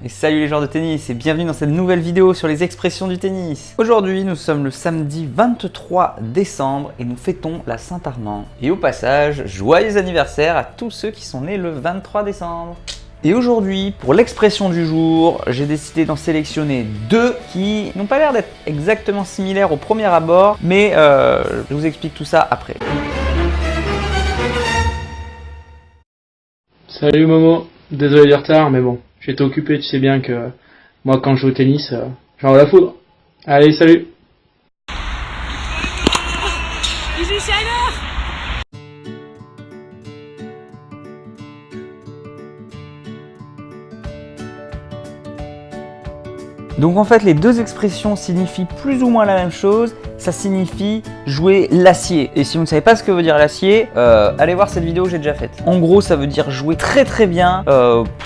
Et salut les joueurs de tennis et bienvenue dans cette nouvelle vidéo sur les expressions du tennis. Aujourd'hui nous sommes le samedi 23 décembre et nous fêtons la Saint-Armand. Et au passage, joyeux anniversaire à tous ceux qui sont nés le 23 décembre. Et aujourd'hui, pour l'expression du jour, j'ai décidé d'en sélectionner deux qui n'ont pas l'air d'être exactement similaires au premier abord, mais je vous explique tout ça après. Salut Momo, désolé du retard, mais bon, j'étais occupé, tu sais bien que moi quand je joue au tennis, j'en ai la foudre. Allez, salut. Bisous chaleur. Donc en fait, les deux expressions signifient plus ou moins la même chose. Ça signifie jouer l'acier. Et si vous ne savez pas ce que veut dire l'acier, allez voir cette vidéo que j'ai déjà faite. En gros, ça veut dire jouer très très bien,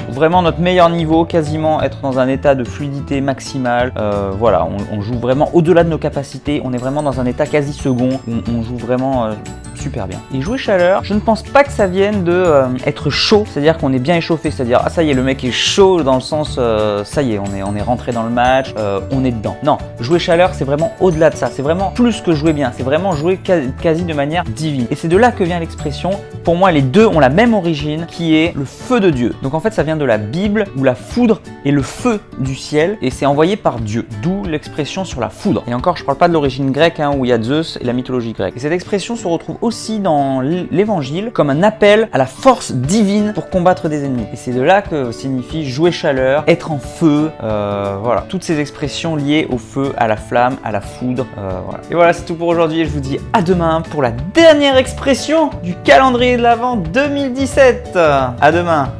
vraiment notre meilleur niveau, quasiment être dans un état de fluidité maximale. Voilà, on joue vraiment au-delà de nos capacités. On est vraiment dans un état quasi second. On joue vraiment super bien. Et jouer chaleur, je ne pense pas que ça vienne de être chaud, c'est-à-dire qu'on est bien échauffé, c'est-à-dire ah ça y est, le mec est chaud dans le sens ça y est, on est rentré dans le match, on est dedans. Non, jouer chaleur, c'est vraiment au-delà de ça. C'est vraiment plus que jouer bien, c'est vraiment jouer quasi de manière divine. Et c'est de là que vient l'expression. Pour moi, les deux ont la même origine, qui est le feu de Dieu. Donc en fait, ça vient de la Bible où la foudre est le feu du ciel et c'est envoyé par Dieu. D'où l'expression sur la foudre. Et encore, je parle pas de l'origine grecque où il y a Zeus et la mythologie grecque. Et cette expression se retrouve aussi dans l'évangile comme un appel à la force divine pour combattre des ennemis. Et c'est de là que signifie jouer chaleur, être en feu, voilà. Toutes ces expressions liées au feu, à la flamme, à la foudre, voilà. Et voilà, c'est tout pour aujourd'hui et je vous dis à demain pour la dernière expression du calendrier de l'Avent 2017. À demain.